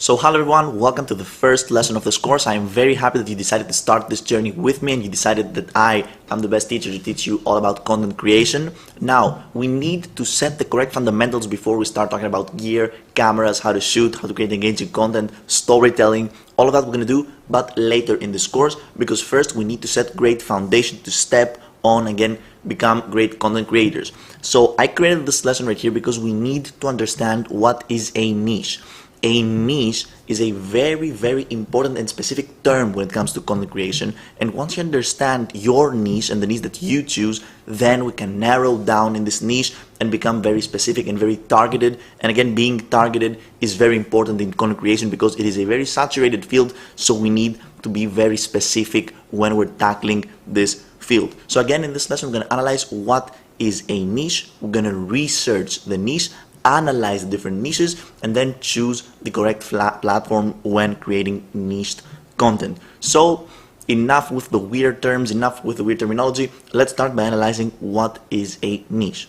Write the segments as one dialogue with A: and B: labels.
A: So hello everyone, welcome to the first lesson of this course. I am very happy that you decided to start this journey with me and you decided that I am the best teacher to teach you all about content creation. Now, we need to set the correct fundamentals before we start talking about gear, cameras, how to shoot, how to create engaging content, storytelling, all of that we're going to do, but later in this course, because first we need to set great foundation to step on again, become great content creators. So I created this lesson right here because we need to understand what is a niche. A niche is a very, very important and specific term when it comes to content creation. And once you understand your niche and the niche that you choose, then we can narrow down in this niche and become very specific and very targeted. And again, being targeted is very important in content creation because it is a very saturated field. So we need to be very specific when we're tackling this field. So again, in this lesson, we're going to analyze what is a niche. We're going to research the niche, analyze the different niches, and then choose the correct platform when creating niched content. So enough with the weird terms, enough with the weird terminology. Let's start by analyzing what is a niche.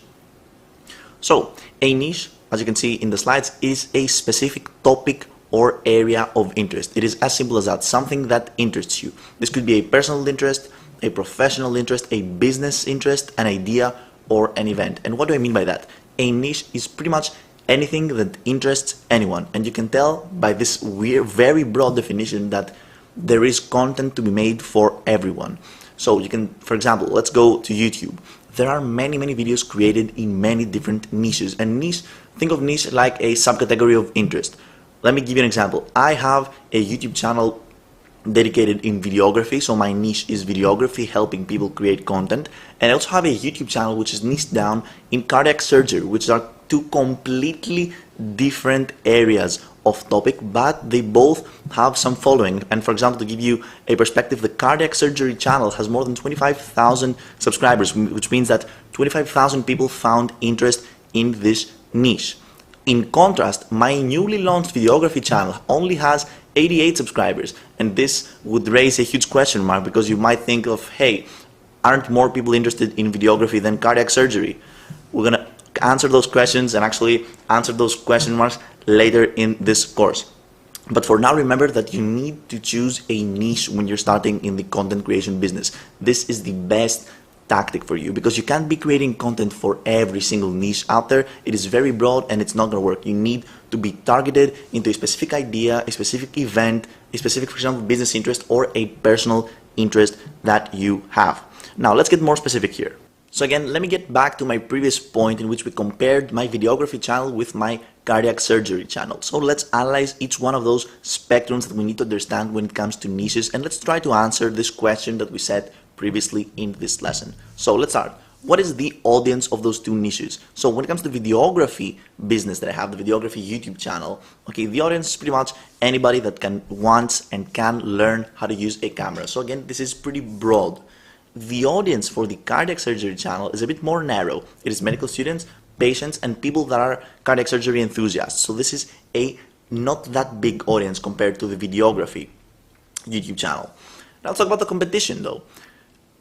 A: So a niche, as you can see in the slides, is a specific topic or area of interest. It is as simple as that, something that interests you. This could be a personal interest, a professional interest, a business interest, an idea, or an event. And what do I mean by that? A niche is pretty much anything that interests anyone, and you can tell by this weird, very broad definition that there is content to be made for everyone. So you can, for example, let's go to YouTube. There are many videos created in many different niches, and niche, think of niche like a subcategory of interest. Let me give you an example. I have a YouTube channel dedicated in videography, so my niche is videography, helping people create content. And I also have a YouTube channel which is niched down in cardiac surgery, which are two completely different areas of topic, but they both have some following. And for example, to give you a perspective, the cardiac surgery channel has more than 25,000 subscribers, which means that 25,000 people found interest in this niche. In contrast, my newly launched videography channel only has 88 subscribers, and this would raise a huge question mark because you might think of, hey, aren't more people interested in videography than cardiac surgery? We're going to answer those questions and actually answer those question marks later in this course. But for now, remember that you need to choose a niche when you're starting in the content creation business. This is the best tactic for you because you can't be creating content for every single niche out there. It is very broad and it's not going to work. You need to be targeted into a specific idea, a specific event, a specific, for example, business interest or a personal interest that you have. Now let's get more specific here. So again, let me get back to my previous point in which we compared my videography channel with my cardiac surgery channel. So let's analyze each one of those spectrums that we need to understand when it comes to niches, and let's try to answer this question that we said previously in this lesson. So let's start. What is the audience of those two niches? So when it comes to videography business that I have, the videography YouTube channel, okay, the audience is pretty much anybody that wants and can learn how to use a camera. So again, this is pretty broad. The audience for the cardiac surgery channel is a bit more narrow. It is medical students, patients, and people that are cardiac surgery enthusiasts. So this is a not that big audience compared to the videography YouTube channel. Now let's talk about the competition though.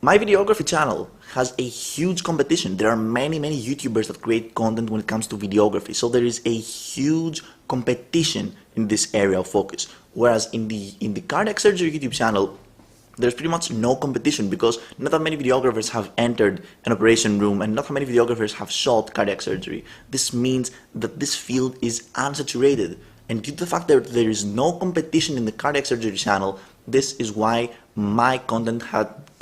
A: My videography channel has a huge competition. There are many YouTubers that create content when it comes to videography. So there is a huge competition in this area of focus. Whereas in the cardiac surgery YouTube channel, there's pretty much no competition because not that many videographers have entered an operation room and not that many videographers have shot cardiac surgery. This means that this field is unsaturated. And due to the fact that there is no competition in the cardiac surgery channel, this is why my content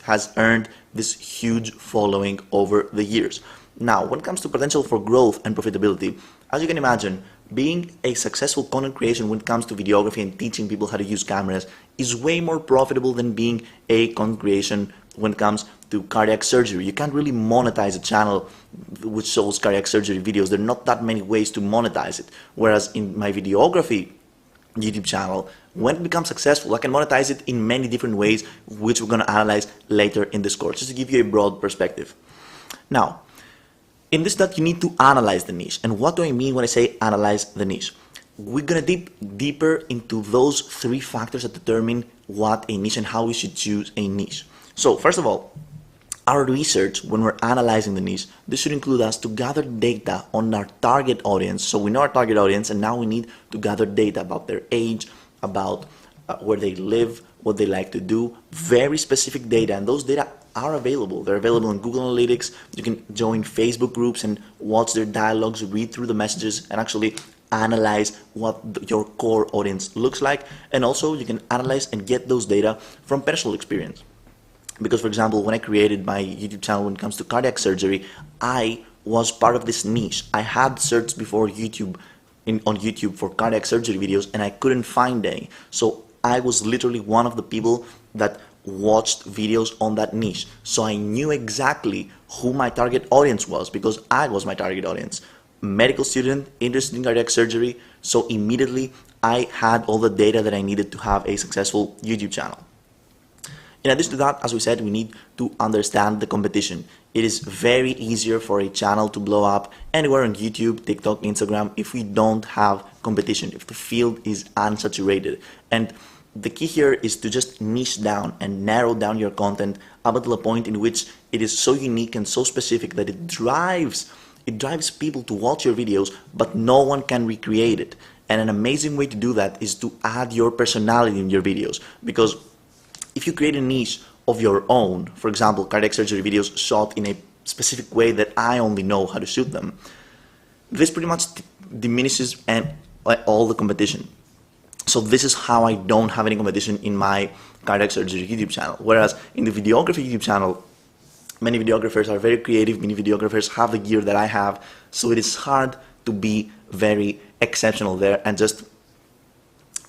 A: has earned this huge following over the years. Now, when it comes to potential for growth and profitability, as you can imagine, being a successful content creation when it comes to videography and teaching people how to use cameras is way more profitable than being a content creation when it comes to cardiac surgery. You can't really monetize a channel which shows cardiac surgery videos. There are not that many ways to monetize it. Whereas in my videography YouTube channel, when it becomes successful, I can monetize it in many different ways, which we're going to analyze later in this course, just to give you a broad perspective. Now, in this step, you need to analyze the niche. And what do I mean when I say analyze the niche? We're going to dip deeper into those three factors that determine what a niche and how we should choose a niche. So first of all, Our research, when we're analyzing the niche, this should include us to gather data on our target audience. So we know our target audience, and now we need to gather data about their age, about where they live, what they like to do, very specific data, and those data are available. They're available in Google Analytics. You can join Facebook groups and watch their dialogues, read through the messages, and actually analyze what your core audience looks like. And also you can analyze and get those data from personal experience. Because, for example, when I created my YouTube channel when it comes to cardiac surgery, I was part of this niche. I had searched before on YouTube for cardiac surgery videos, and I couldn't find any. So I was literally one of the people that watched videos on that niche. So I knew exactly who my target audience was, because I was my target audience. Medical student interested in cardiac surgery. So immediately I had all the data that I needed to have a successful YouTube channel. In addition to that, as we said, we need to understand the competition. It is very easier for a channel to blow up anywhere on YouTube, TikTok, Instagram if we don't have competition, if the field is unsaturated. And the key here is to just niche down and narrow down your content up until a point in which it is so unique and so specific that it drives people to watch your videos, but no one can recreate it. And an amazing way to do that is to add your personality in your videos, because if you create a niche of your own, for example, cardiac surgery videos shot in a specific way that I only know how to shoot them, this pretty much diminishes all the competition. So this is how I don't have any competition in my cardiac surgery YouTube channel. Whereas in the videography YouTube channel, many videographers are very creative, many videographers have the gear that I have, so it is hard to be very exceptional there and just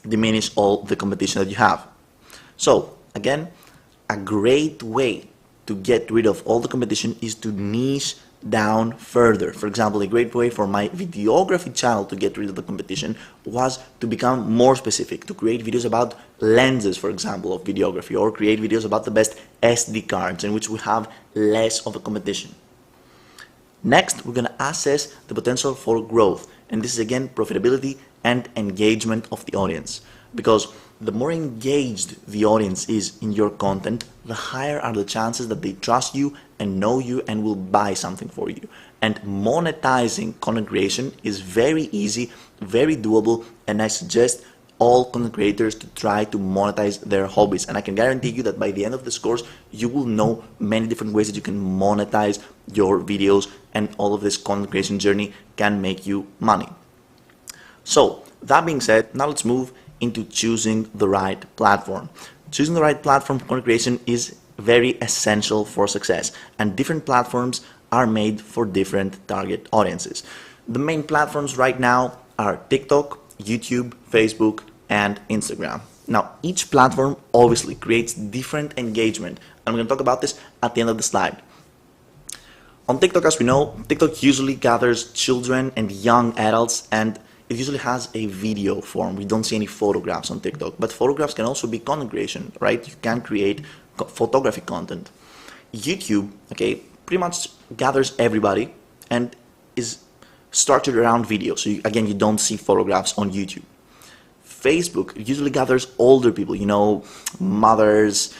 A: diminish all the competition that you have. So again, a great way to get rid of all the competition is to niche down further. For example, a great way for my videography channel to get rid of the competition was to become more specific, to create videos about lenses, for example, of videography, or create videos about the best SD cards in which we have less of a competition. Next, we're going to assess the potential for growth, and this is again profitability and engagement of the audience, because the more engaged the audience is in your content, the higher are the chances that they trust you and know you and will buy something for you. And monetizing content creation is very easy, very doable, and I suggest all content creators to try to monetize their hobbies. And I can guarantee you that by the end of this course, you will know many different ways that you can monetize your videos, and all of this content creation journey can make you money. So that being said, now let's move into choosing the right platform. Choosing the right platform for content creation is very essential for success, and different platforms are made for different target audiences. The main platforms right now are TikTok, YouTube, Facebook, and Instagram. Now, each platform obviously creates different engagement, and I'm going to talk about this at the end of the slide. On TikTok, as we know, TikTok usually gathers children and young adults, and it usually has a video form. We don't see any photographs on TikTok, but photographs can also be content creation, right? You can create photography content. YouTube, okay, pretty much gathers everybody and is structured around video. So again, you don't see photographs on YouTube. Facebook usually gathers older people, you know, mothers,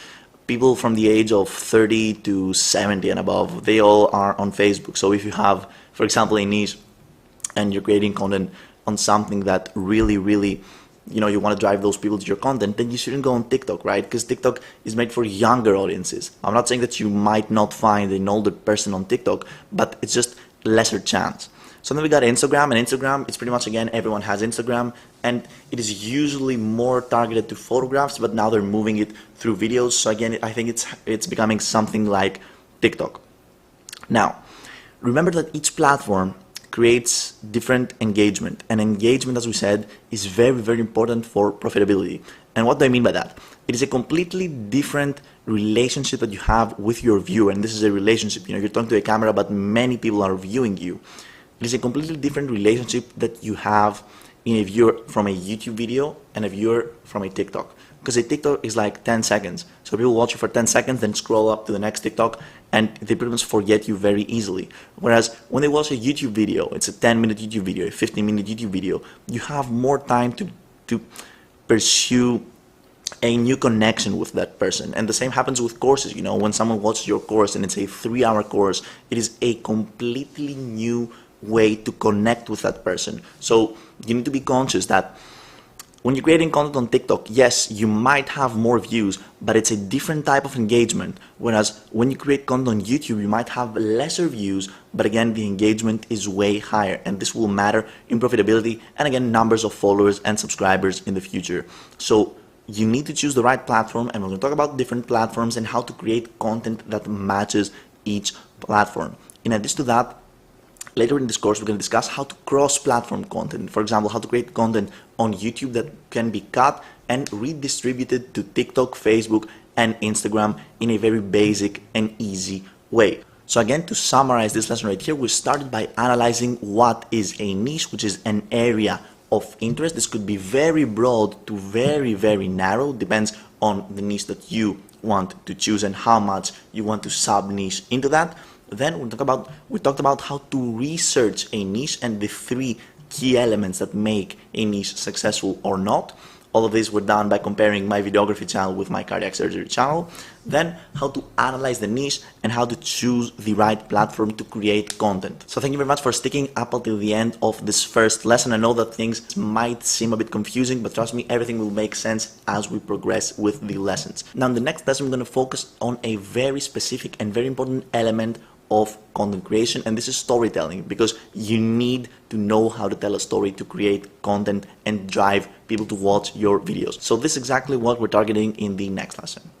A: people from the age of 30 to 70 and above. They all are on Facebook. So if you have, for example, a niche and you're creating content on something that really, you know, you want to drive those people to your content, then you shouldn't go on TikTok, right? Because TikTok is made for younger audiences. I'm not saying that you might not find an older person on TikTok, but it's just lesser chance. So then we got Instagram, and Instagram, it's pretty much, again, everyone has Instagram, and it is usually more targeted to photographs, but now they're moving it through videos. So again, I think it's becoming something like TikTok. Now, remember that each platform creates different engagement, and engagement, as we said, is very important for profitability. And what do I mean by that? It is a completely different relationship that you have with your viewer, and this is a relationship, you know, you're talking to a camera, but many people are viewing you. It is a completely different relationship that you have in a viewer from a YouTube video and a viewer from a TikTok. Because a TikTok is like 10 seconds. So people watch you for 10 seconds, then scroll up to the next TikTok, and they pretty much forget you very easily. Whereas when they watch a YouTube video, it's a 10-minute YouTube video, a 15-minute YouTube video, you have more time to pursue a new connection with that person. And the same happens with courses. You know, when someone watches your course and it's a 3-hour course, it is a completely new way to connect with that person. So you need to be conscious that when you're creating content on TikTok, yes, you might have more views, but it's a different type of engagement. Whereas when you create content on YouTube, you might have lesser views, but again, the engagement is way higher. And this will matter in profitability and again, numbers of followers and subscribers in the future. So you need to choose the right platform, and we're going to talk about different platforms and how to create content that matches each platform. In addition to that, later in this course, we're going to discuss how to cross-platform content. For example, how to create content on YouTube that can be cut and redistributed to TikTok, Facebook, and Instagram in a very basic and easy way. So again, to summarize this lesson right here, we started by analyzing what is a niche, which is an area of interest. This could be very broad to very, very narrow, depends on the niche that you want to choose and how much you want to sub-niche into that. Then we talked about how to research a niche and the 3 key elements that make a niche successful or not. All of these were done by comparing my videography channel with my cardiac surgery channel. Then how to analyze the niche and how to choose the right platform to create content. So thank you very much for sticking up until the end of this first lesson. I know that things might seem a bit confusing, but trust me, everything will make sense as we progress with the lessons. Now in the next lesson, we're going to focus on a very specific and very important element of content creation, and this is storytelling, because you need to know how to tell a story to create content and drive people to watch your videos. So this is exactly what we're targeting in the next lesson.